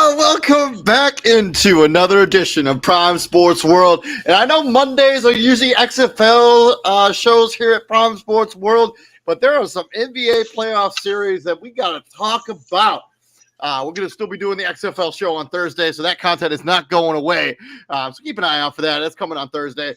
Welcome back into another edition of Prime Sports World. And I know Mondays are usually XFL shows here at Prime Sports World, but there are some NBA playoff series that we got to talk about. We're going to still be doing the XFL show on Thursday, so that content is not going away. So keep an eye out for that. That's coming on Thursday.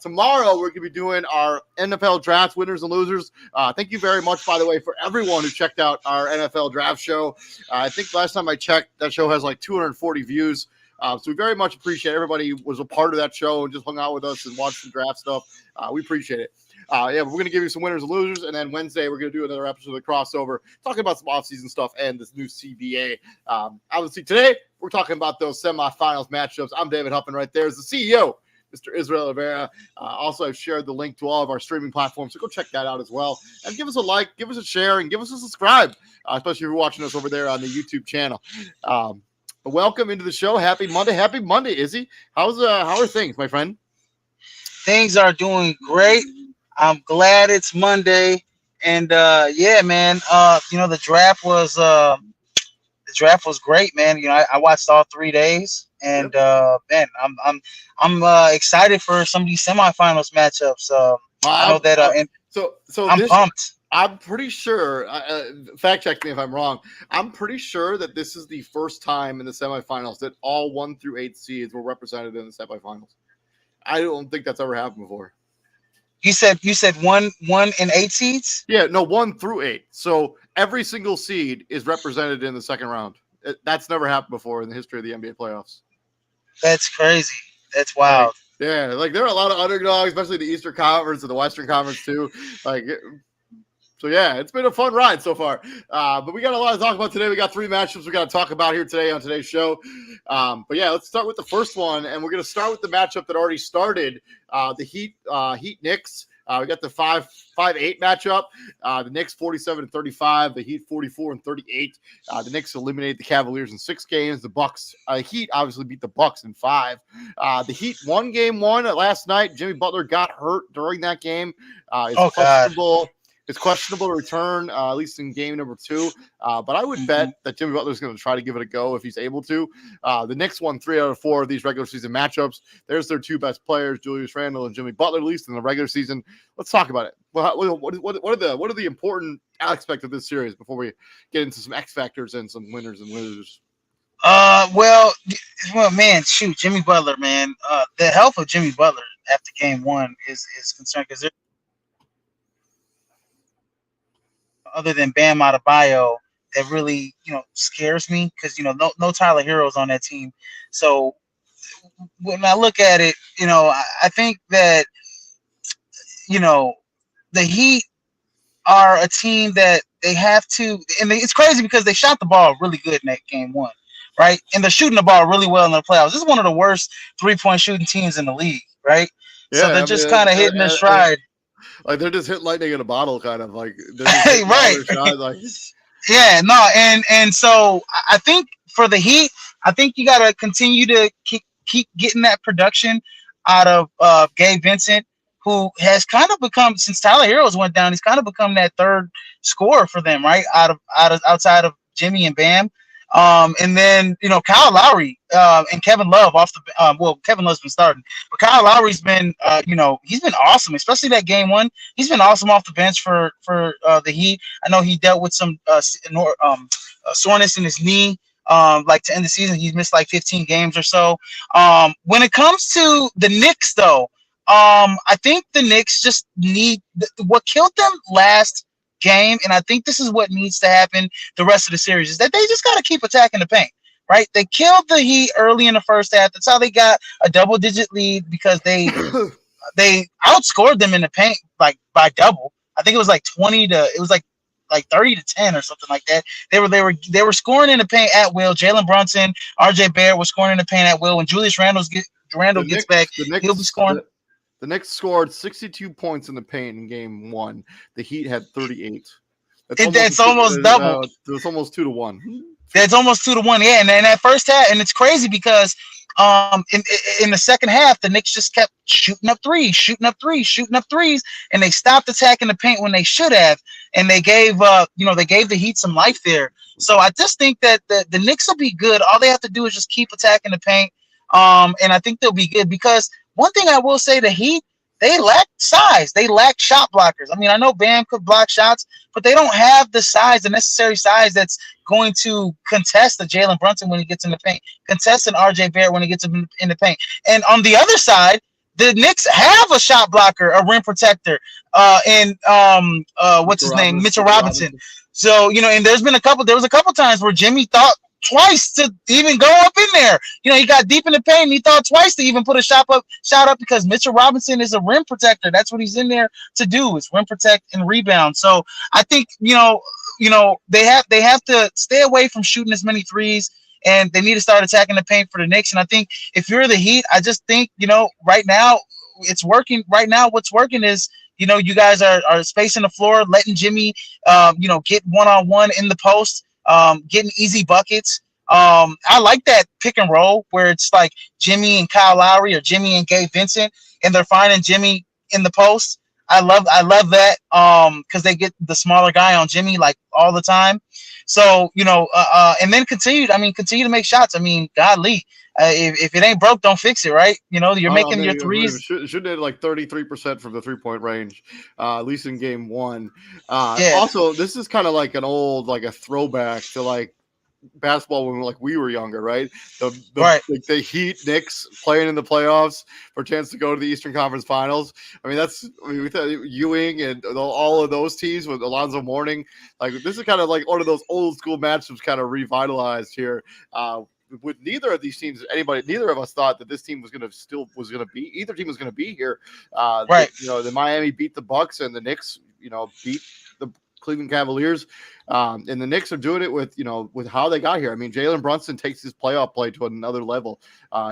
Tomorrow, we're going to be doing our NFL draft winners and losers. Thank you very much, by the way, for everyone who checked out our NFL draft show. I think last time I checked, that show has like 240 views. So we very much appreciate everybody who was a part of that show and just hung out with us and watched some draft stuff. We appreciate it. We're going to give you some winners and losers, and then Wednesday we're going to do another episode of the crossover, talking about some offseason stuff and this new CBA. Obviously, today we're talking about those semifinals matchups. I'm David Huffman. Right there is the CEO, Mr. Israel Rivera. Also, I've shared the link to all of our streaming platforms, so go check that out as well. And give us a like, give us a share, and give us a subscribe, especially if you're watching us over there on the YouTube channel. Welcome into the show. Happy Monday. Happy Monday, Izzy. How are things, my friend? Things are doing great. I'm glad it's Monday, and man. The draft was great, man. I watched all 3 days, and man, I'm excited for some of these semifinals matchups. I know that, I'm pumped. I'm pretty sure. Fact check me if I'm wrong. I'm pretty sure that this is the first time in the semifinals that all 1 through 8 seeds were represented in the semifinals. I don't think that's ever happened before. You said 1 and 8 seeds? Yeah, no, 1 through 8. So every single seed is represented in the second round. That's never happened before in the history of the NBA playoffs. That's crazy. That's wild. Yeah, like there are a lot of underdogs, especially the Eastern Conference and the Western Conference too. So yeah, it's been a fun ride so far. But we got a lot to talk about today. We got 3 matchups we got to talk about here today on today's show. But yeah, let's start with the first one, and we're going to start with the matchup that already started. The Heat Knicks. We got the 5-8 matchup. The Knicks 47-35. The Heat 44-38. The Knicks eliminated the Cavaliers in 6 games. The Bucks, Heat obviously beat the Bucks in 5. The Heat won game 1 last night. Jimmy Butler got hurt during that game. It's questionable to return, at least in game number 2. But I would bet that Jimmy Butler is going to try to give it a go if he's able to. The Knicks won 3 out of 4 of these regular season matchups. There's their 2 best players, Julius Randle and Jimmy Butler, at least in the regular season. Let's talk about it. What are the important aspects of this series before we get into some X factors and some winners and losers? Well, man, shoot, Jimmy Butler, man. The health of Jimmy Butler after game 1 is concerned because other than Bam Adebayo, that really, scares me because, no Tyler Heroes on that team. So when I look at it, I think that, the Heat are a team that they have to, and it's crazy because they shot the ball really good in that game 1, right? And they're shooting the ball really well in the playoffs. This is one of the worst 3-point shooting teams in the league, right? Yeah, so they're just kind of hitting their stride. Like they're just hitting lightning in a bottle, kind of like right. Shot, Yeah, no, and so I think for the Heat, I think you got to continue to keep getting that production out of Gabe Vincent, who has kind of become, since Tyler Heroes went down, he's kind of become that third scorer for them, right? Outside of Jimmy and Bam. And then, Kyle Lowry and Kevin Love Kevin Love's been starting, but Kyle Lowry's been, he's been awesome, especially that game 1. He's been awesome off the bench for the Heat. I know he dealt with some soreness in his knee, like to end the season. He's missed like 15 games or so. When it comes to the Knicks, though, I think the Knicks just need what killed them last game, and I think this is what needs to happen the rest of the series, is that they just got to keep attacking the paint, right? They killed the Heat early in the first half. That's how they got a double-digit lead, because they outscored them in the paint like by double. I think it was like 30-10 or something like that. They were scoring in the paint at will. Jalen Brunson, RJ Barrett was scoring in the paint at will. When Julius Randle gets back, he'll be scoring. The Knicks scored 62 points in the paint in game 1. The Heat had 38. That's almost double. It's almost 2-1. That's almost 2-1. Yeah, and that first half, and it's crazy because in the second half, the Knicks just kept shooting up threes, and they stopped attacking the paint when they should have, and they gave the Heat some life there. So I just think that the Knicks will be good. All they have to do is just keep attacking the paint, and I think they'll be good, because one thing I will say, the Heat, they lack size. They lack shot blockers. I mean, I know Bam could block shots, but they don't have the necessary size that's going to contest a Jalen Brunson when he gets in the paint, contest an RJ Barrett when he gets in the paint. And on the other side, the Knicks have a shot blocker, a rim protector, what's his name? Mitchell Robinson. So, and there was a couple times where Jimmy thought twice to even go up in there. He got deep in the paint and he thought twice to even put a shot up, because Mitchell Robinson is a rim protector. That's what he's in there to do, is rim protect and rebound. So I think, they have to stay away from shooting as many threes, and they need to start attacking the paint for the Knicks. And I think if you're the Heat, I just think, right now it's working. Right now what's working is, you guys are spacing the floor, letting Jimmy, get one-on-one in the post, getting easy buckets. I like that pick and roll where it's like Jimmy and Kyle Lowry or Jimmy and Gabe Vincent, and they're finding Jimmy in the post. I love that because they get the smaller guy on Jimmy like all the time. So and then continue to make shots. I mean, golly, if it ain't broke, don't fix it, right? You're making your threes. Should have like 33% from the 3-point range, at least in game 1. Yeah. Also, this is kind of like a throwback to like basketball when we were younger, right? Right. The Heat Knicks playing in the playoffs for a chance to go to the Eastern Conference Finals. I mean, we thought Ewing and all of those teams with Alonzo Mourning. Like this is kind of like one of those old school matchups, kind of revitalized here. With neither of these teams, neither of us thought that this team was going to be either team was going to be here. Right. The Miami beat the Bucks and the Knicks, beat the Cleveland Cavaliers. And the Knicks are doing it with how they got here. I mean, Jalen Brunson takes his playoff play to another level.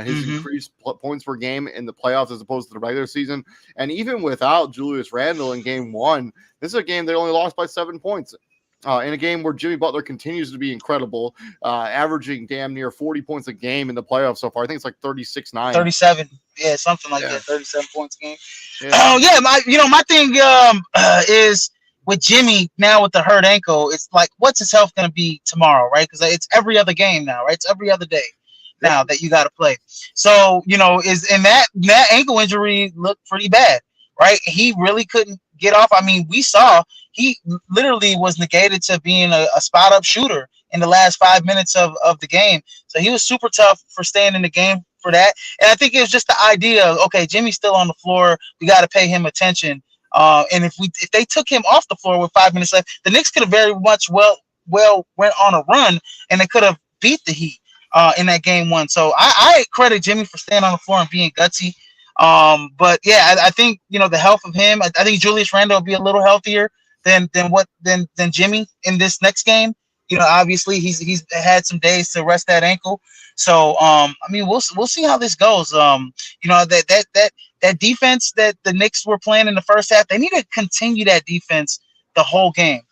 His increased points per game in the playoffs as opposed to the regular season. And even without Julius Randle in game one, this is a game they only lost by 7 points. In a game where Jimmy Butler continues to be incredible, averaging damn near 40 points a game in the playoffs so far. I think it's like 36-9. 37. Yeah, something like that. 37 points a game. Yeah. Oh, yeah. My thing is with Jimmy now with the hurt ankle, it's like, what's his health going to be tomorrow, right? Because it's every other game now, right? It's every other day now that you got to play. So, is in that ankle injury looked pretty bad, right? He really couldn't get off. I mean, we saw he literally was negated to being a spot up shooter in the last 5 minutes of the game. So he was super tough for staying in the game for that. And I think it was just the idea of, okay, Jimmy's still on the floor. We got to pay him attention. And if they took him off the floor with 5 minutes left, the Knicks could have very much well went on a run and they could have beat the Heat in that game one. So I credit Jimmy for staying on the floor and being gutsy. But yeah, I think the health of him. I think Julius Randle will be a little healthier than Jimmy in this next game. Obviously he's had some days to rest that ankle. So I mean we'll see how this goes. That defense that the Knicks were playing in the first half, they need to continue that defense the whole game.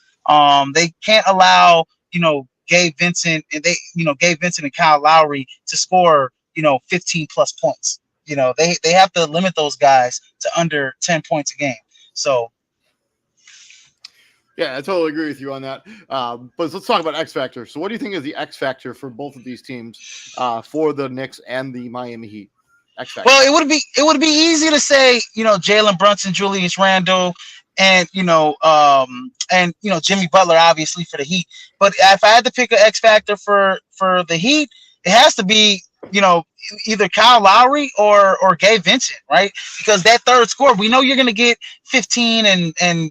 They can't allow Gabe Vincent and Kyle Lowry to score 15 plus points. They have to limit those guys to under 10 points a game. So. Yeah, I totally agree with you on that. But let's talk about X Factor. So what do you think is the X Factor for both of these teams, for the Knicks and the Miami Heat? X Factor. Well, it would be easy to say, Jalen Brunson, Julius Randle, and Jimmy Butler, obviously for the Heat. But if I had to pick an X Factor for the Heat, it has to be, either Kyle Lowry or Gabe Vincent, right? Because that third score, we know you're going to get 15 and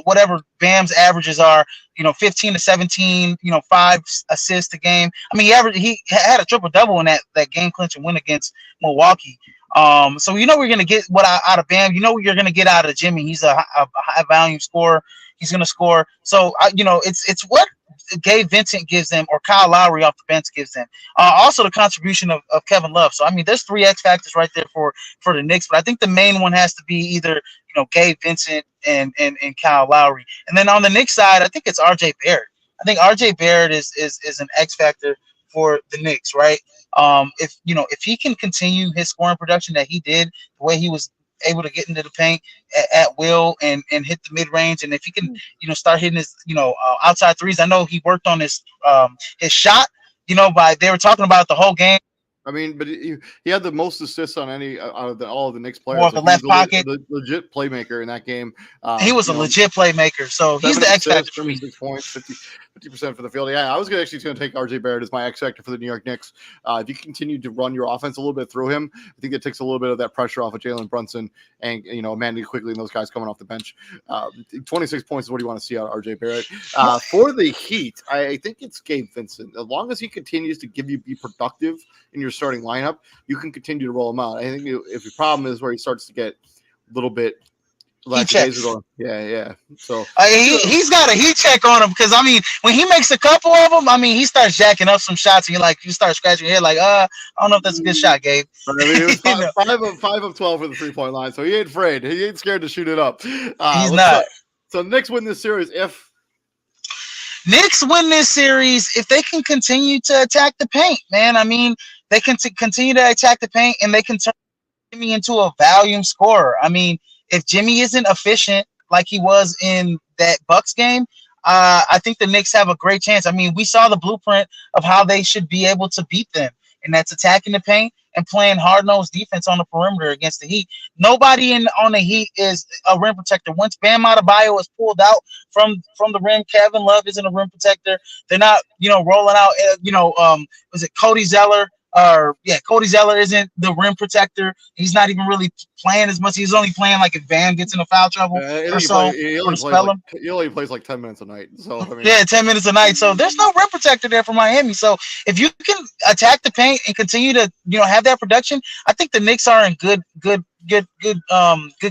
whatever Bam's averages are, 15 to 17, 5 assists a game. I mean, he had a triple double in that game clinching win against Milwaukee. So we're going to get what out of Bam. You're going to get out of Jimmy. He's a high volume scorer. He's going to score. So it's what Gabe Vincent gives them, or Kyle Lowry off the bench gives them. Also the contribution of Kevin Love. So I mean, there's 3 X factors right there for the Knicks. But I think the main one has to be either Gabe Vincent and Kyle Lowry. And then on the Knicks side, I think it's RJ Barrett. I think RJ Barrett is an X factor for the Knicks, right? If he can continue his scoring production that he did, the way he was able to get into the paint at will and hit the mid range, and if he can start hitting his outside threes. I know he worked on his shot. They were talking about the whole game. I mean, but he had the most assists on any out of all of the Knicks players. More of the left pocket, legit playmaker in that game. He was a legit playmaker, so he's the X factor for me. 6 points, 50% for the field. Yeah, I was actually going to take RJ Barrett as my X factor for the New York Knicks. If you continue to run your offense a little bit through him, I think it takes a little bit of that pressure off of Jalen Brunson and Mandy Quickly and those guys coming off the bench. 26 points is what you want to see out of RJ Barrett. For the Heat, I think it's Gabe Vincent. As long as he continues to be productive in your starting lineup, you can continue to roll him out. I think if your problem is where he starts to get a little bit lackadaisical. Yeah. So he's got a heat check on him, because I mean, when he makes a couple of them, I mean, he starts jacking up some shots, and you start scratching your head like, I don't know if that's a good shot, Gabe. I mean, it was 5 of 12 for the 3-point line, so he ain't afraid. He ain't scared to shoot it up. He's not. So Knicks win this series if Knicks win this series if they can continue to attack the paint, man. I mean, they can continue to attack the paint, and they can turn Jimmy into a volume scorer. I mean, if Jimmy isn't efficient like he was in that Bucks game, I think the Knicks have a great chance. I mean, we saw the blueprint of how they should be able to beat them, and that's attacking the paint and playing hard-nosed defense on the perimeter against the Heat. Nobody on the Heat is a rim protector. Once Bam Adebayo is pulled out from the rim, Kevin Love isn't a rim protector. They're not, rolling out, was it Cody Zeller? Cody Zeller isn't the rim protector. He's not even really playing as much. He's only playing like if Bam gets into foul trouble I or think so, he or only to plays spell like him. he only plays like 10 minutes a night. So I mean, Yeah, 10 minutes a night. So there's no rim protector there for Miami. So if you can attack the paint and continue to, have that production, I think the Knicks are in good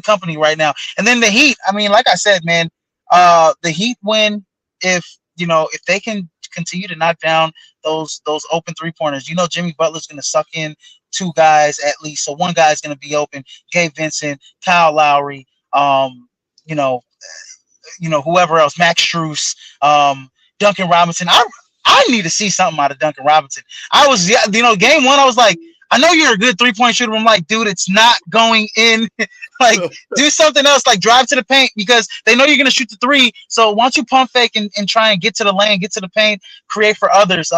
company right now. And then the Heat, I mean, like I said, man, the Heat win if, if they can continue to knock down those open three-pointers. Jimmy Butler's going to suck in two guys at least. So one guy's going to be open. Gabe Vincent, Kyle Lowry, you know, whoever else, Max Strus, Duncan Robinson. I need to see something out of Duncan Robinson. I was, game one, I was like, I know you're a good 3-point shooter. I'm like, dude, it's not going in. Like, do something else, like drive to the paint, because they know you're going to shoot the three. So why don't you pump fake and try and get to the lane, get to the paint, create for others.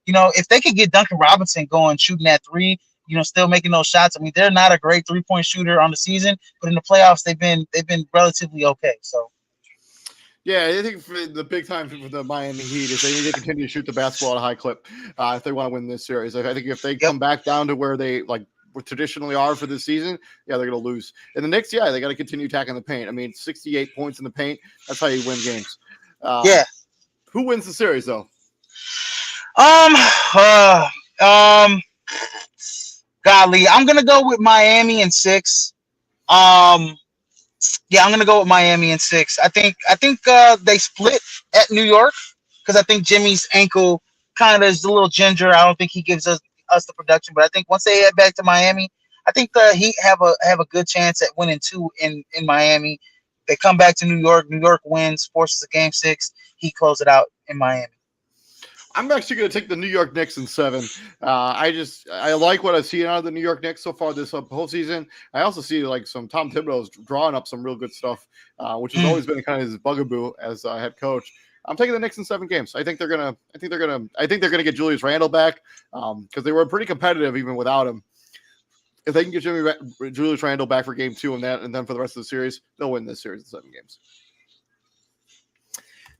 If they could get Duncan Robinson going, shooting that three, still making those shots. I mean, they're not a great 3-point shooter on the season, but in the playoffs, they've been relatively okay. So. Yeah, I think for the big time for the Miami Heat is they need to continue to shoot the basketball at a high clip if they want to win this series. I think if they come back down to where they traditionally are for this season, yeah, they're going to lose. And the Knicks, yeah, they got to continue attacking the paint. I mean, 68 points in the paint, that's how you win games. Who wins the series though? Golly, I'm gonna go with Miami in 6. Yeah, I'm gonna go with Miami in 6. I think they split at New York because I think Jimmy's ankle kind of is a little ginger. I don't think he gives us the production, but I think once they head back to Miami, I think the Heat have a good chance at winning 2 in Miami. They come back to New York. New York wins, forces a game 6. Heat close it out in Miami. I'm actually going to take the New York Knicks in 7. I like what I've seen out of the New York Knicks so far this whole season. I also see like some Tom Thibodeau's drawing up some real good stuff, which has always been kind of his bugaboo as head coach. I'm taking the Knicks in 7 games. I think they're gonna get Julius Randle back because they were pretty competitive even without him. If they can get Julius Randle back for game 2 and then for the rest of the series, they'll win this series in 7 games.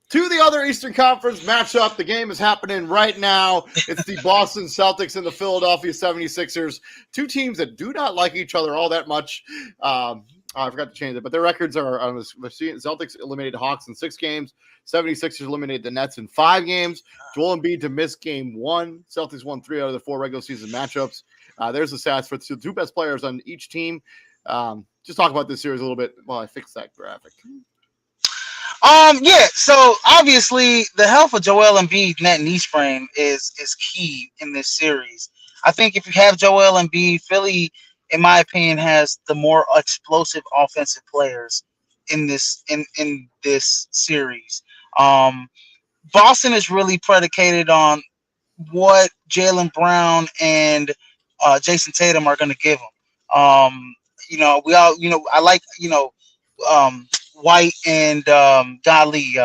To the other Eastern Conference matchup, the game is happening right now. It's the Boston Celtics and the Philadelphia 76ers, 2 teams that do not like each other all that much. I forgot to change it, but their records are on the Celtics eliminated Hawks in 6 games. 76ers eliminated the Nets in 5 games. Joel Embiid to miss game 1. Celtics won 3 out of the 4 regular season matchups. There's the stats for the 2 best players on each team. Just talk about this series a little bit while I fix that graphic. So obviously the health of Joel Embiid and that knee sprain is key in this series. I think if you have Joel Embiid, Philly, in my opinion, has the more explosive offensive players in this series. Boston is really predicated on what Jaylen Brown and Jason Tatum are going to give them. We all, I like, White and Golly,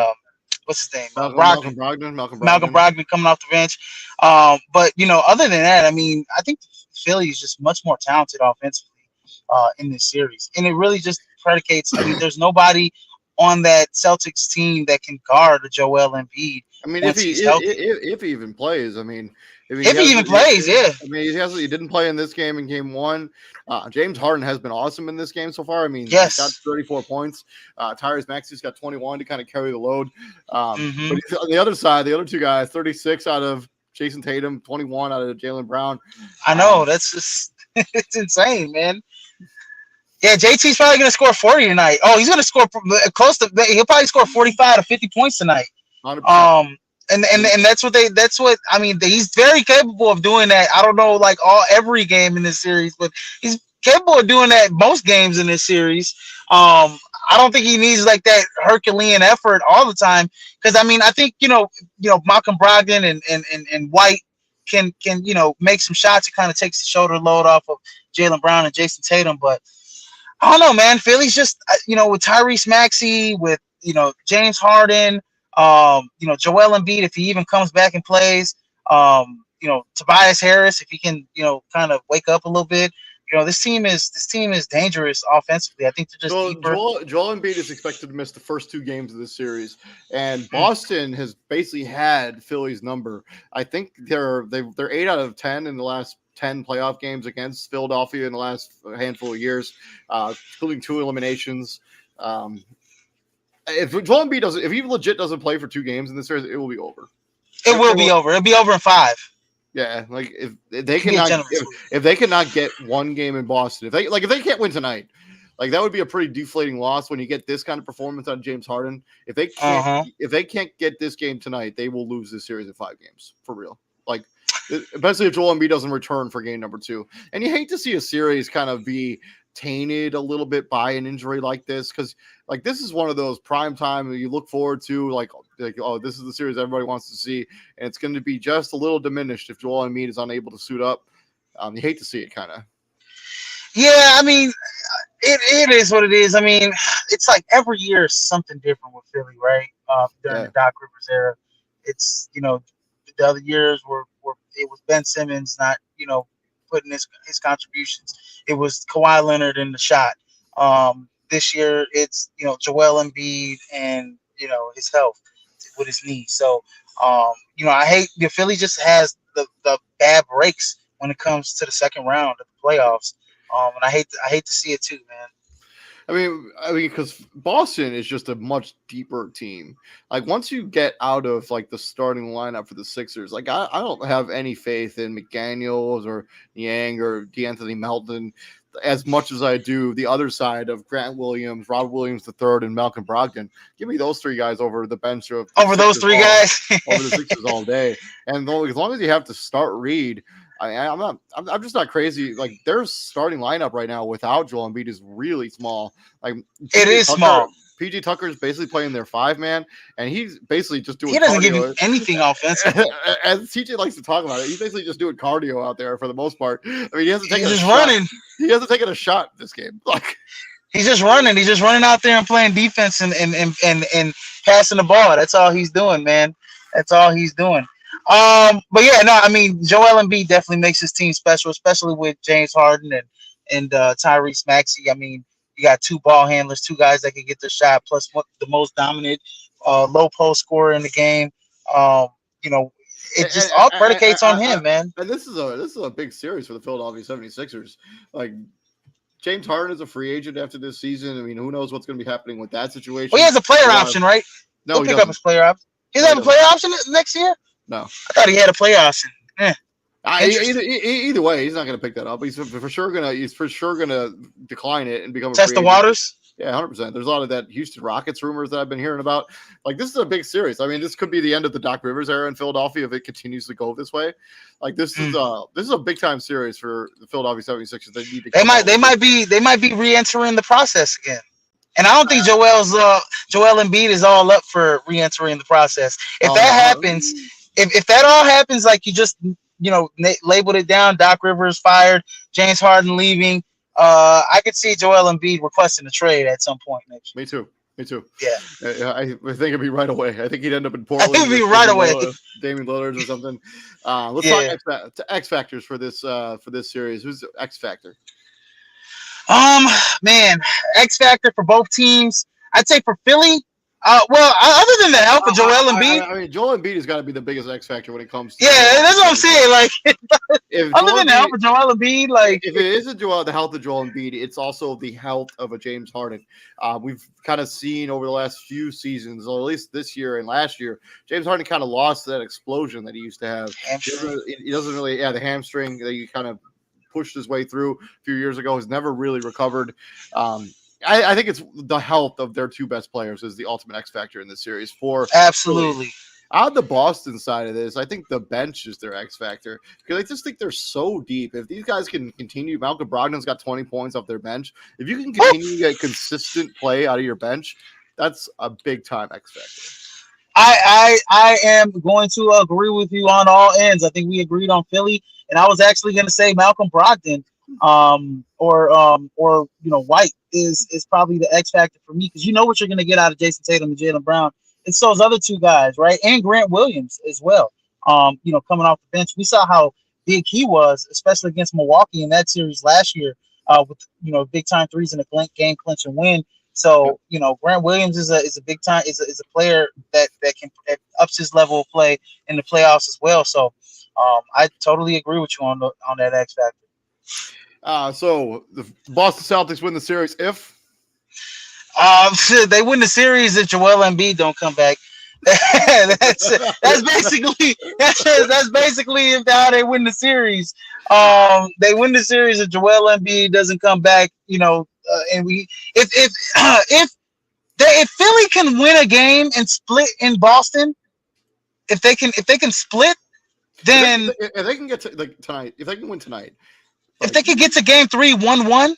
what's his name? Malcolm Brogdon. Malcolm Brogdon coming off the bench. But other than that, I mean, I think Philly is just much more talented offensively in this series, and it really just predicates. I mean, there's nobody on that Celtics team that can guard Joel Embiid. I mean, if he even plays, I mean, if he even plays, yeah. I mean, he didn't play in this game in game 1. James Harden has been awesome in this game so far. I mean, yes. He's got 34 points. Tyrese Maxey's got 21 to kind of carry the load. But on the other side, the other 2 guys, 36 out of Jason Tatum, 21 out of Jaylen Brown. I know, that's just it's insane, man. Yeah, JT's probably going to score 40 tonight. Oh, he's going to score close to. He'll probably score 45 to 50 points tonight. 100%. And that's what I mean. He's very capable of doing that. I don't know, every game in this series, but he's capable of doing that most games in this series. I don't think he needs that Herculean effort all the time. Because I mean, I think Malcolm Brogdon and White can make some shots. It kind of takes the shoulder load off of Jaylen Brown and Jason Tatum. But I don't know, man. Philly's just with Tyrese Maxey, with James Harden. Joel Embiid, if he even comes back and plays, Tobias Harris, if he can, kind of wake up a little bit. This team is dangerous offensively. I think they're just So deeper. Joel Embiid is expected to miss the first two games of this series, and Mm. Boston has basically had Philly's number. I think they're 8 out of 10 in the last 10 playoff games against Philadelphia in the last handful of years, including 2 eliminations. Um, if Joel Embiid doesn't, if he legit doesn't play for 2 games in this series, it will be over. It will be over. It'll be over in 5. Yeah, like if It they can be a cannot gentleman's sweep. if they cannot get one game in Boston, if they can't win tonight, like that would be a pretty deflating loss when you get this kind of performance out of James Harden. Uh huh. If they can't get this game tonight, they will lose this series in 5 games for real. Like especially if Joel Embiid doesn't return for game number 2. And you hate to see a series kind of be tainted a little bit by an injury like this, because like this is one of those prime time that you look forward to, like oh, this is the series everybody wants to see, and it's going to be just a little diminished if Joel Embiid is unable to suit up. You hate to see it, kind of. Yeah, I mean, it is what it is. I mean, it's like every year is something different with Philly, right? During Yeah. the Doc Rivers era, it's the other years were it was Ben Simmons not putting his contributions. It was Kawhi Leonard in the shot. This year it's Joel Embiid and his health with his knee. So I hate the Philly just has the bad breaks when it comes to the second round of the playoffs. And I hate to see it too, man. Because Boston is just a much deeper team. Like once you get out of like the starting lineup for the Sixers, like I don't have any faith in McDaniels or Yang or DeAnthony Melton as much as I do the other side of Grant Williams, Rob Williams III, and Malcolm Brogdon. Give me those 3 guys over the bench of the Over those 3 guys. over the Sixers all day. And as long as you have to start Reed, I'm just not crazy. Like their starting lineup right now without Joel Embiid is really small. Like It is small. PG Tucker is basically playing their 5-man, and he's basically just doing. He doesn't cardio. give you anything offensively. As TJ likes to talk about it, he's basically just doing cardio out there for the most part. I mean, he hasn't taken He's a just shot. running. He hasn't taken a shot this game. Like He's just running. He's just running out there and playing defense and passing the ball. That's all he's doing, man. That's all he's doing. But yeah, no, I mean, Joel Embiid definitely makes his team special, especially with James Harden and Tyrese Maxey. I mean, you got 2 ball handlers, 2 guys that can get the shot, plus the most dominant low post scorer in the game. It just all predicates on him, man. And this is a big series for the Philadelphia 76ers. Like James Harden is a free agent after this season. I mean, who knows what's going to be happening with that situation? Well, he has a player option, right? No, He'll he pick doesn't. up his player option. He doesn't have a player option next year? No. I thought he had a player option. Either way, he's not going to pick that up. He's for sure gonna decline it and become a Test free the agent. waters. Yeah, 100%. There's a lot of that Houston Rockets rumors that I've been hearing about. Like this is a big series. I mean, this could be the end of the Doc Rivers era in Philadelphia if it continues to go this way. Like this is a big time series for the Philadelphia 76ers. They need to. They might be re-entering the process again. And I don't think Joel Embiid is all up for re-entering the process. If that happens, if that all happens, like you just labeled it down, Doc Rivers fired, James Harden leaving, I could see Joel Embiid requesting a trade at some point next year. Me too. Yeah. I think it'd be right away. I think he'd end up in Portland. It'd be right away. Damian Lillard or something. Let's talk X factors for this series. Who's the X factor? Man, X factor for both teams. I'd say for Philly. Other than the help of Joel Embiid, I mean, Joel Embiid has got to be the biggest X factor when it comes to. Yeah, that's what I'm saying. Like, other than the help of Joel Embiid, like, if it isn't the health of Joel Embiid, it's also the health of a James Harden. We've kind of seen over the last few seasons, or at least this year and last year, James Harden kind of lost that explosion that he used to have. He doesn't really, the hamstring that he kind of pushed his way through a few years ago has never really recovered. I think it's the health of their 2 best players is the ultimate X factor in this series. Absolutely. On the Boston side of this, I think the bench is their X factor because I just think they're so deep. If these guys can continue, Malcolm Brogdon's got 20 points off their bench. If you can continue to get consistent play out of your bench, that's a big time X factor. I am going to agree with you on all ends. I think we agreed on Philly, and I was actually going to say Malcolm Brogdon, or White is probably the X factor for me because you know what you're going to get out of Jason Tatum and Jaylen Brown, and so those other 2 guys, right, and Grant Williams as well. coming off the bench. We saw how big he was, especially against Milwaukee in that series last year, with big time threes in a game clinching win. So Grant Williams is a big time is a player that ups his level of play in the playoffs as well. So I totally agree with you on that X factor. So the Boston Celtics win the series if They win the series if Joel Embiid don't come back. that's basically that's basically how they win the series. They win the series if Joel Embiid doesn't come back. And we if Philly can win a game and split in Boston, if they can split, then if they can get to tonight, if they can win tonight, if they can get to game 3 1-1,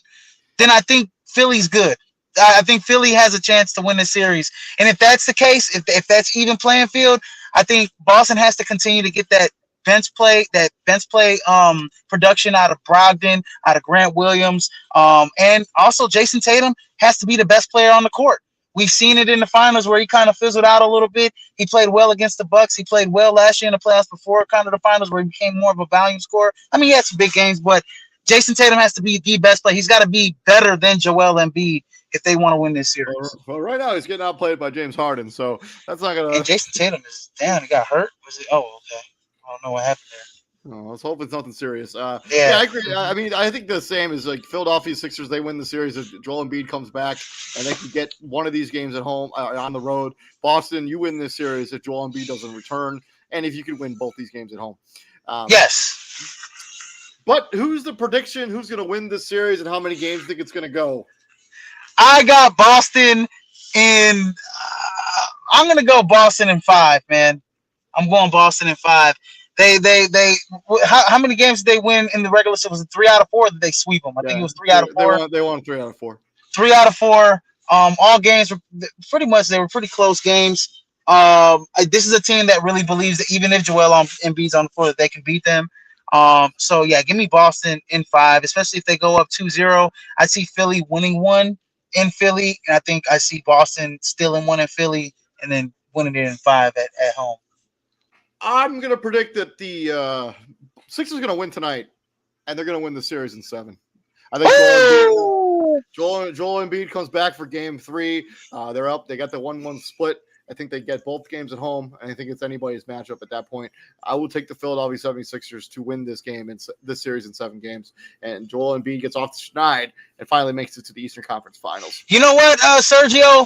then I think Philly's good. I think Philly has a chance to win the series. And if that's the case, if that's even playing field, I think Boston has to continue to get that bench play production out of Brogdon, out of Grant Williams, and also Jason Tatum has to be the best player on the court. We've seen it in the finals where he kind of fizzled out a little bit. He played well against the Bucks. He played well last year in the playoffs before kind of the finals where he became more of a volume scorer. I mean, he had some big games, but Jason Tatum has to be the best player. He's got to be better than Joel Embiid if they want to win this series. Well, right now he's getting outplayed by James Harden, so that's not gonna. And Jason Tatum is down. He got hurt. Was it? Oh, okay. I don't know what happened there. Oh, let's hope it's nothing serious. Yeah, Yeah. I agree. I mean, I think the same is like Philadelphia Sixers. They win the series if Joel Embiid comes back and they can get one of these games at home on the road. Boston, you win this series if Joel Embiid doesn't return, and if you can win both these games at home. Yes. But who's the prediction? Who's going to win this series, and how many games do you think it's going to go? I got Boston in. I'm going to go Boston in 5, man. I'm going Boston in 5. They. How many games did they win in the regular season? Was it 3 out of 4? Did they sweep them? I think it was 3 out of 4. They won 3 out of 4. 3 out of 4. All games were pretty much. They were pretty close games. This is a team that really believes that even if Joel Embiid's on the floor, that they can beat them. So yeah, give me Boston in 5, especially if they go up 2-0. I see Philly winning 1 in Philly, and I think I see Boston stealing 1 in Philly and then winning it in 5 at home. I'm going to predict that the Sixers are going to win tonight, and they're going to win the series in 7. I think Joel Embiid comes back for game 3. They're up. They got the 1-1 split. I think they get both games at home, and I think it's anybody's matchup at that point. I will take the Philadelphia 76ers to win this game in this series in 7 games, and Joel Embiid gets off the schneid and finally makes it to the Eastern Conference Finals. You know what, Sergio?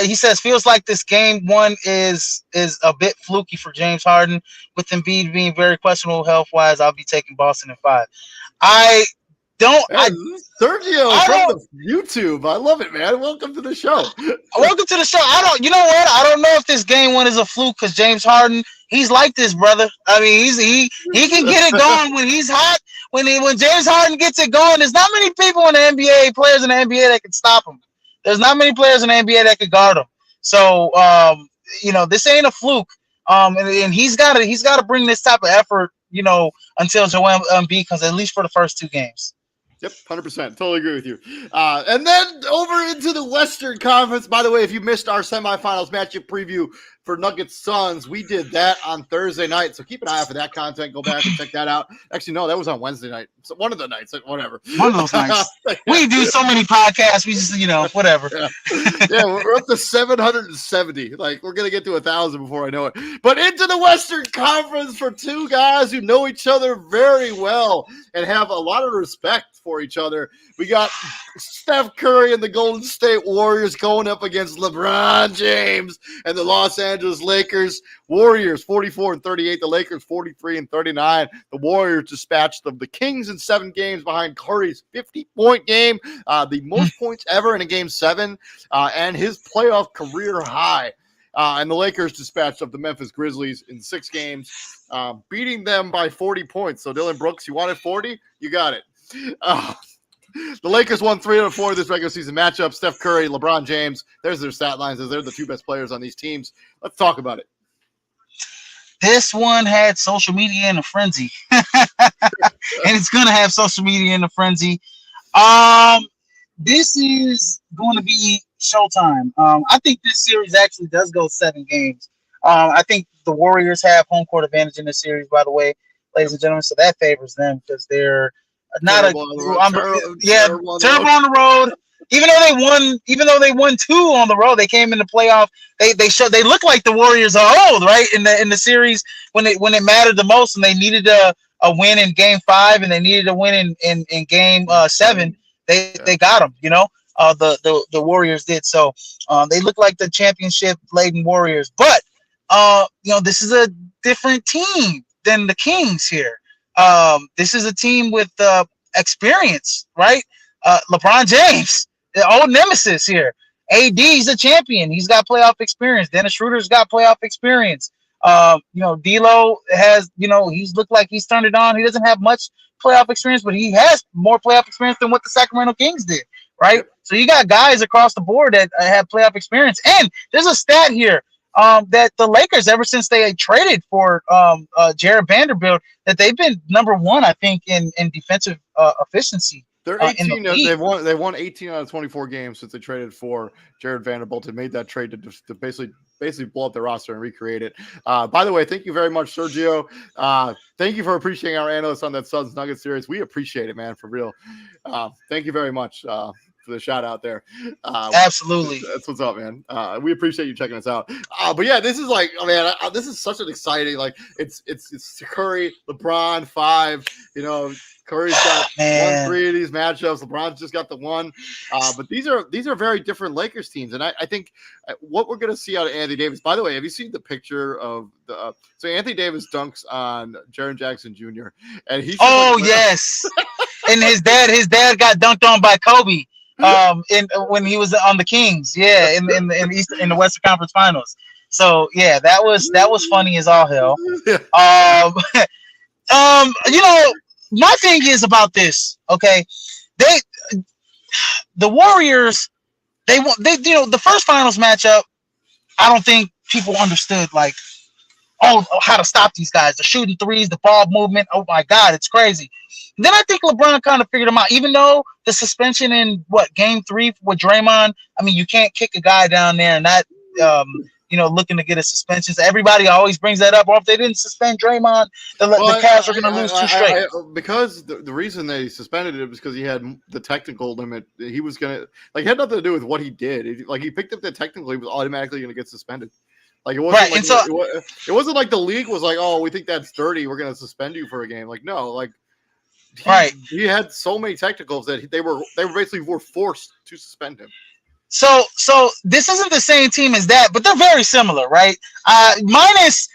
He says feels like this game 1 is a bit fluky for James Harden, with Embiid being very questionable health wise. I'll be taking Boston in 5. Sergio from the YouTube. I love it, man. Welcome to the show. Welcome to the show. You know what? I don't know if this game 1 is a fluke because James Harden, he's like this, brother. I mean, he can get it going when he's hot. When James Harden gets it going, there's not many people in the NBA, players in the NBA that can stop him. There's not many players in the NBA that can guard him. So, this ain't a fluke. And he's got to bring this type of effort, until Joel Embiid comes, at least for the first 2 games. Yep, 100%. Totally agree with you. And then over into the Western Conference. By the way, if you missed our semifinals matchup preview for Nuggets Suns, we did that on Thursday night. So keep an eye out for that content. Go back and check that out. Actually, no, that was on Wednesday night. So one of the nights, whatever. One of those nights. We do so many podcasts. We just, whatever. Yeah, we're up to 770. Like, we're going to get to 1,000 before I know it. But into the Western Conference for 2 guys who know each other very well and have a lot of respect for each other. We got Steph Curry and the Golden State Warriors going up against LeBron James and the Los Angeles Lakers. Warriors 44-38, the Lakers 43-39. The Warriors dispatched the Kings in 7 games behind Curry's 50-point game, the most points ever in a game 7, and his playoff career high. And the Lakers dispatched of the Memphis Grizzlies in 6 games, beating them by 40 points. So Dylan Brooks, you wanted 40? You got it. The Lakers won 3 out of 4 of this regular season matchup. Steph Curry, LeBron James, there's their stat lines. They're the 2 best players on these teams. Let's talk about it. This one had social media in a frenzy. And it's going to have social media in a frenzy. This is going to be showtime. I think this series actually does go 7 games. I think the Warriors have home court advantage in this series, by the way, ladies and gentlemen. So that favors them because they're not Terrible on the road. yeah, Terrible on the terrible road. on the road. Even though they won two on the road, they came in the playoff. They look like the Warriors are old, right? In the series when it mattered the most, and they needed a win in Game 5, and they needed a win in Game 7. They got them, the Warriors did. So they look like the championship laden Warriors, but this is a different team than the Kings here. This is a team with experience, right? LeBron James, the old nemesis here. AD's a champion. He's got playoff experience. Dennis Schroeder's got playoff experience. D'Lo has, he's looked like he's turned it on. He doesn't have much playoff experience, but he has more playoff experience than what the Sacramento Kings did, right? Yep. So you got guys across the board that have playoff experience. And there's a stat here that the Lakers, ever since they traded for Jared Vanderbilt, that they've been number one, I think, in defensive efficiency. They're 18. They've won 18 out of 24 games since they traded for Jared Vanderbilt and made that trade to basically blow up their roster and recreate it. By the way, thank you very much, Sergio. Thank you for appreciating our analysts on that Suns Nuggets series. We appreciate it, man, for real. Thank you very much for the shout out there. Absolutely. That's what's up, man. We appreciate you checking us out. But yeah, this is like, this is such an exciting, like it's Curry, LeBron, 5, Curry's got 1-3 of these matchups. LeBron's just got the 1. But these are very different Lakers teams. And I think what we're going to see out of Anthony Davis, by the way, have you seen the picture of so Anthony Davis dunks on Jaren Jackson Jr. and he's yes. And his dad got dunked on by Kobe when he was on the Kings. Yeah, in the Western Conference Finals. So yeah, that was funny as all hell. My thing is about this, okay? The Warriors, the first finals matchup, I don't think people understood how to stop these guys. The shooting threes, the ball movement. Oh my God, it's crazy. Then I think LeBron kind of figured them out. Even though the suspension in Game 3 with Draymond, you can't kick a guy down there and not looking to get a suspension. So everybody always brings that up. Or if they didn't suspend Draymond, the Cavs are going to lose 2 straight. Because the reason they suspended it was because he had the technical limit. He was going to it had nothing to do with what he did. He picked up the technical. He was automatically going to get suspended. It wasn't it wasn't like the league was like, oh, we think that's dirty, we're going to suspend you for a game. He had so many technicals that they were basically forced to suspend him. So this isn't the same team as that, but they're very similar, right? Minus,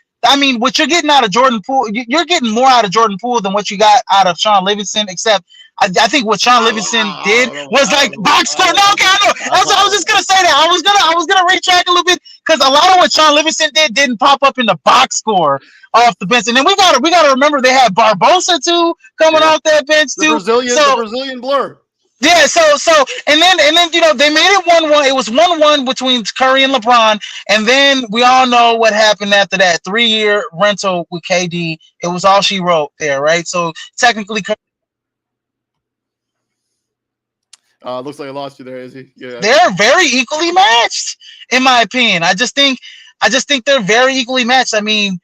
what you're getting out of Jordan Poole, you're getting more out of Jordan Poole than what you got out of Sean Livingston, except I think what Sean Livingston did was box score. No, okay, I know. I was just gonna say that. I was gonna retract a little bit because a lot of what Sean Livingston didn't pop up in the box score off the bench. And then we gotta remember they had Barbosa too coming off that bench too. The Brazilian blur. Yeah, so and then they made it 1-1. It was 1-1 between Curry and LeBron, and then we all know what happened after that 3-year rental with KD. It was all she wrote there, right? So technically, looks like I lost you there, Izzy. Yeah, they're very equally matched, in my opinion. I just think they're very equally matched. Anthony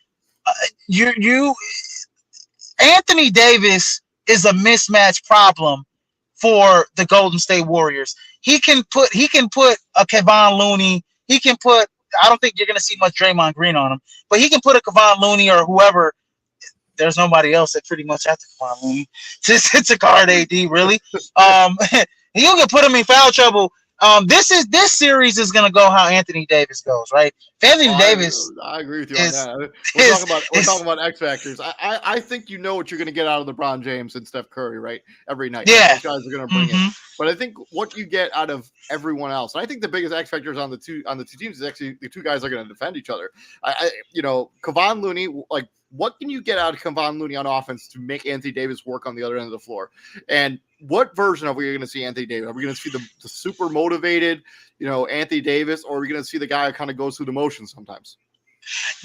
Davis is a mismatch problem for the Golden State Warriors. He can put a Kevon Looney. He can put. I don't think you're going to see much Draymond Green on him, but he can put a Kevon Looney or whoever. There's nobody else that pretty much has to Kevon Looney to guard AD, really. You can put him in foul trouble. This series is going to go how Anthony Davis goes, right? Anthony Davis. I agree with you on that. We're talking about X factors. I think you know what you're going to get out of LeBron James and Steph Curry, right? Every night. Yeah. Those guys are going to bring it. But I think what you get out of everyone else, and I think the biggest X factors on the two teams is actually the two guys are going to defend each other. Kevon Looney, what can you get out of Kevon Looney on offense to make Anthony Davis work on the other end of the floor? And what version are we going to see Anthony Davis? Are we going to see the super motivated, Anthony Davis, or are we going to see the guy who kind of goes through the motions sometimes?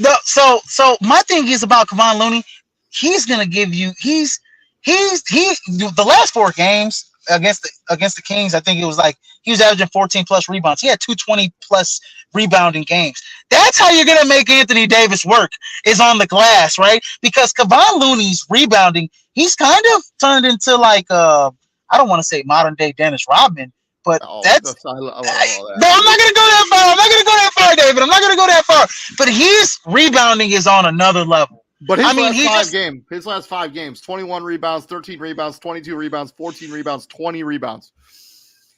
No, so my thing is about Kevon Looney. He's going to give you the last 4 games. against the Kings, I think it was like he was averaging 14 plus rebounds. He had 220 plus rebounding games. That's how you're gonna make Anthony Davis work, is on the glass, right? Because Kevon Looney's rebounding, he's kind of turned into like I don't want to say modern day Dennis Rodman, but Oh, that's that's, I love all no, that. I'm not gonna go that far. I'm not gonna go that far, David. I'm not gonna go that far. But his rebounding is on another level. But I his mean, last he five just games, 21 rebounds, 13 rebounds, 22 rebounds, 14 rebounds, 20 rebounds.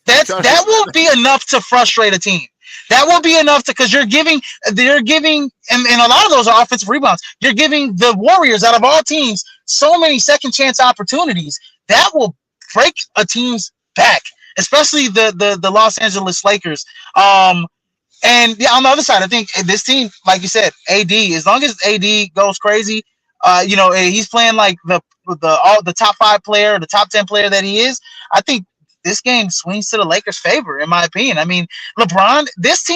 that will be enough to frustrate a team. That will be enough to, because they're giving, and a lot of those are offensive rebounds. You're giving the Warriors, out of all teams, so many second chance opportunities that will break a team's back, especially the Los Angeles Lakers. And yeah, on the other side, I think this team, like you said, AD, as long as AD goes crazy, he's playing like the top 5 player, the top 10 player that he is. I think this game swings to the Lakers' favor, in my opinion. I mean, LeBron, this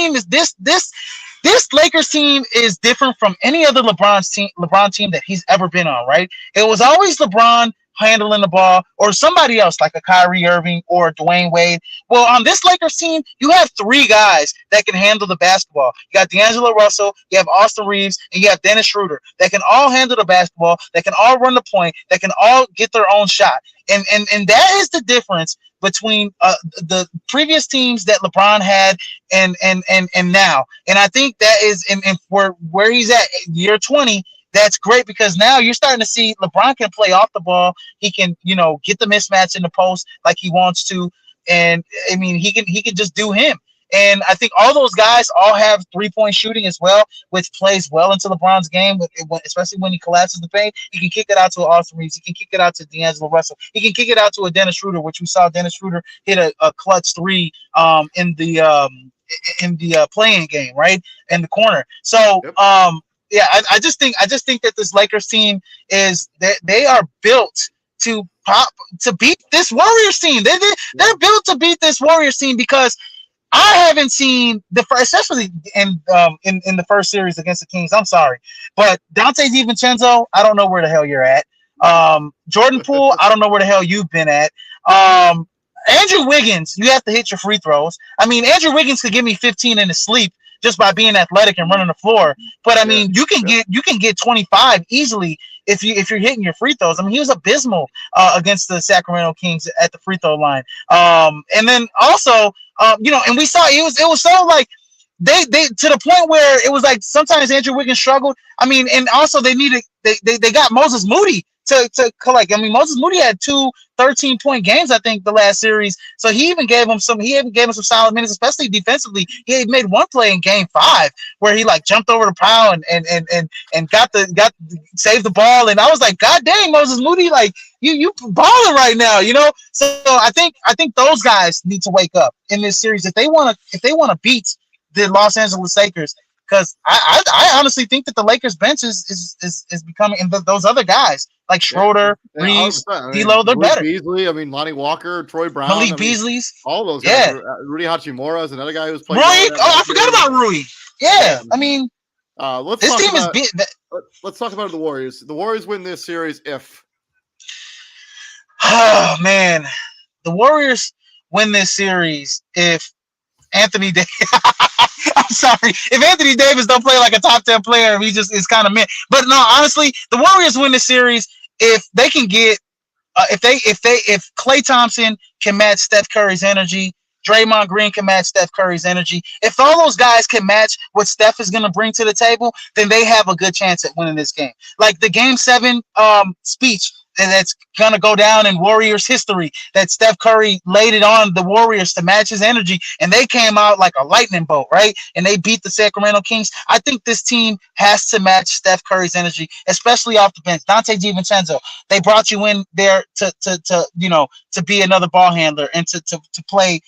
Lakers team is different from any other LeBron team that he's ever been on, right? It was always LeBron handling the ball, or somebody else like a Kyrie Irving or Dwayne Wade. Well, on this Lakers team, you have 3 guys that can handle the basketball. You got D'Angelo Russell, you have Austin Reeves, and you have Dennis Schroeder that can all handle the basketball, that can all run the point, that can all get their own shot. And that is the difference between the previous teams that LeBron had and now. And I think that is in where he's at year 20. That's great, because now you're starting to see LeBron can play off the ball. He can, get the mismatch in the post like he wants to, and I mean he can just do him. And I think all those guys all have 3-point shooting as well, which plays well into LeBron's game, especially when he collapses the paint. He can kick it out to Austin Reeves. He can kick it out to D'Angelo Russell. He can kick it out to a Dennis Schroeder, which we saw Dennis Schroeder hit a clutch 3 in the playing game, right in the corner. So Yep. yeah, I just think that this Lakers team is they are built to beat this Warriors team. They're built to beat this Warriors team, because I haven't seen especially in the first series against the Kings. I'm sorry, but Dante DiVincenzo, I don't know where the hell you're at. Jordan Poole, I don't know where the hell you've been at. Andrew Wiggins, you have to hit your free throws. I mean, Andrew Wiggins could give me 15 in his sleep just by being athletic and running the floor. But I mean, you can get 25 easily if you're hitting your free throws. I mean, he was abysmal against the Sacramento Kings at the free throw line. And then also, and we saw it was so like they to the point where it was like sometimes Andrew Wiggins struggled. I mean, and also they got Moses Moody to collect. I mean, Moses Moody had 2 13-point games, I think, the last series. So he even gave him some solid minutes, especially defensively. He had made one play in game 5 where he like jumped over the pile and got saved the ball. And I was like, God dang, Moses Moody, like you balling right now, So I think those guys need to wake up in this series if they wanna beat the Los Angeles Lakers. Because I honestly think that the Lakers bench is becoming, and those other guys like Schroeder, Reeves, D'Lo, they're better. Beasley, I mean, Lonnie Walker, Troy Brown, Malik Beasley's, all those guys. Rudy Hachimura is another guy who's playing. Rui, I forgot about Rui. Yeah, I mean, let's talk about the Warriors. The Warriors win this series if. Oh man, the Warriors win this series if Anthony Davis. I'm sorry. If Anthony Davis don't play like a top 10 player, he just is kind of mid. But no, honestly, the Warriors win the series if they can get if Klay Thompson can match Steph Curry's energy, Draymond Green can match Steph Curry's energy. If all those guys can match what Steph is going to bring to the table, then they have a good chance at winning this game. Like the Game 7 speech that's going to go down in Warriors history, that Steph Curry laid it on the Warriors to match his energy, and they came out like a lightning bolt, right? And they beat the Sacramento Kings. I think this team has to match Steph Curry's energy, especially off the bench. Dante DiVincenzo, they brought you in there to be another ball handler and to play,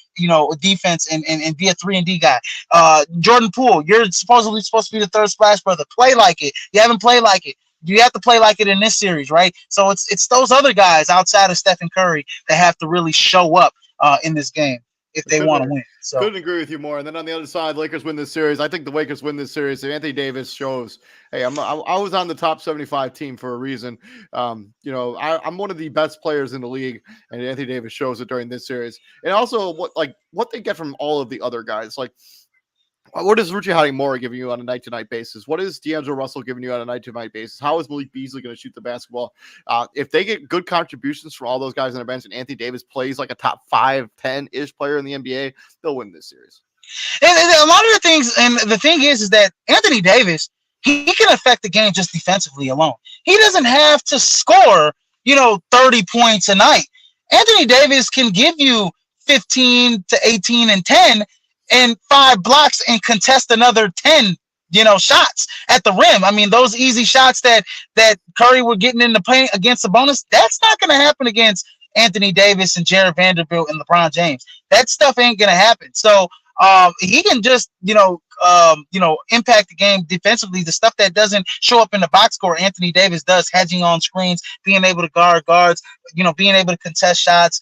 defense and be a 3-and-D guy. Jordan Poole, you're supposedly supposed to be the third splash brother. Play like it. You haven't played like it. You have to play like it in this series, right? So it's those other guys outside of Stephen Curry that have to really show up in this game. if they want to win. So couldn't agree with you more. And then on the other side, Lakers win this series. I think the Lakers win this series. And Anthony Davis shows, hey, I was on the top 75 team for a reason. I'm one of the best players in the league, and Anthony Davis shows it during this series. And also what they get from all of the other guys, like. What is Ruchi Hachimura giving you on a night-to-night basis? What is D'Angelo Russell giving you on a night-to-night basis? How is Malik Beasley going to shoot the basketball? If they get good contributions from all those guys on their bench and Anthony Davis plays like a top 5, 10-ish player in the NBA, they'll win this series. And a lot of the things, and the thing is that Anthony Davis, he can affect the game just defensively alone. He doesn't have to score, 30 points a night. Anthony Davis can give you 15 to 18 and 10 and 5 blocks and contest another 10, shots at the rim. I mean, those easy shots that Curry were getting in the paint against Sabonis, that's not going to happen against Anthony Davis and Jared Vanderbilt and LeBron James. That stuff ain't going to happen. So he can just, impact the game defensively. The stuff that doesn't show up in the box score, Anthony Davis does, hedging on screens, being able to guard guards, being able to contest shots.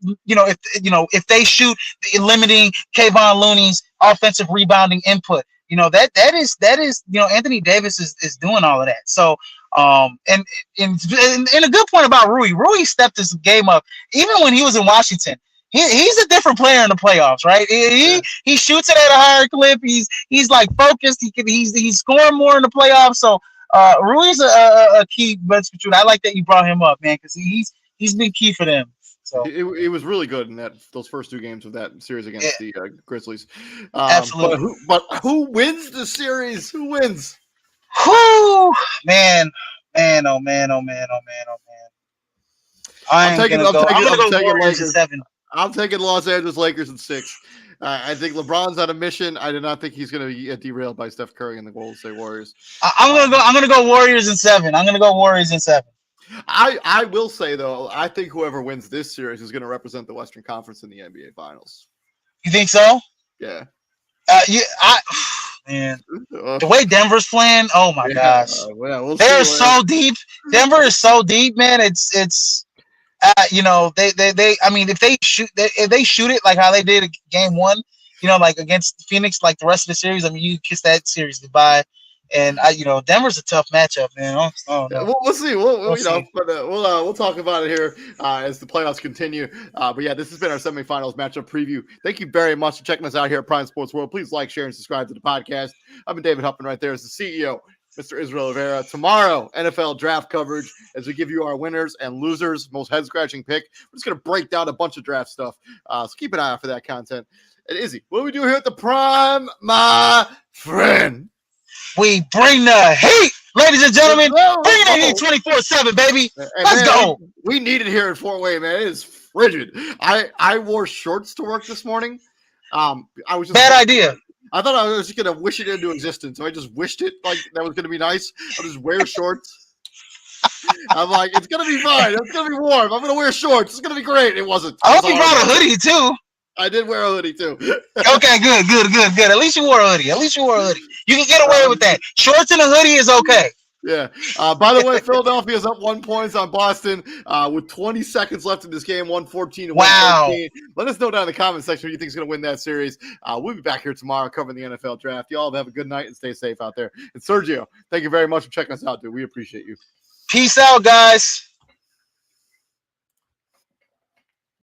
If they shoot, limiting Kayvon Looney's offensive rebounding input, that is Anthony Davis is doing all of that. So and a good point about Rui stepped his game up even when he was in Washington. He's a different player in the playoffs, right? He shoots it at a higher clip. He's like focused. He's scoring more in the playoffs. So Rui's a key bench shooter. I like that you brought him up, man, because he's been key for them. So it was really good in those first 2 gaes of that series against the Grizzlies. Absolutely. But who wins the series? Who wins? Whoo, man, oh man. I'm gonna go Warriors in 7. I'm taking Los Angeles Lakers in 6. I think LeBron's on a mission. I do not think he's going to get derailed by Steph Curry and the Golden State Warriors. I'm gonna go Warriors in 7. I'm gonna go Warriors in 7. I will say though, I think whoever wins this series is going to represent the Western Conference in the NBA Finals. You think so? Yeah. Man, the way Denver's playing, oh my gosh, they're so deep. Denver is so deep, man. It's they. I mean, if they shoot it like how they did game 1, like against Phoenix, like the rest of the series, I mean, you kiss that series goodbye. And Denver's a tough matchup, man. We'll see. We'll see. But we'll talk about it here as the playoffs continue. But yeah, this has been our semifinals matchup preview. Thank you very much for checking us out here at Prime Sports World. Please like, share, and subscribe to the podcast. I've been David Huffman right there as the CEO, Mr. Israel Rivera. Tomorrow, NFL draft coverage as we give you our winners and losers, most head-scratching pick. We're just going to break down a bunch of draft stuff. So keep an eye out for that content. And Izzy, what do we do here at the Prime, my friend? We bring the heat, ladies and gentlemen. Bring the heat 24/7, baby. Let's go. We need it here in Fort Wayne, man. It is frigid. I wore shorts to work this morning. I was just bad idea. I thought I was just gonna wish it into existence, so I just wished it like that was gonna be nice. I'll just wear shorts. I'm like, it's gonna be fine. It's gonna be warm. I'm gonna wear shorts. It's gonna be great. It wasn't. I hope you brought a hoodie too. I did wear a hoodie too. Okay, good. At least you wore a hoodie. You can get away with that. Shorts and a hoodie is okay. Yeah. By the way, Philadelphia is up 1 point on Boston with 20 seconds left in this game, 114 to 113. Let us know down in the comment section who you think is going to win that series. We'll be back here tomorrow covering the NFL draft. Y'all have a good night and stay safe out there. And Sergio, thank you very much for checking us out, dude. We appreciate you. Peace out, guys.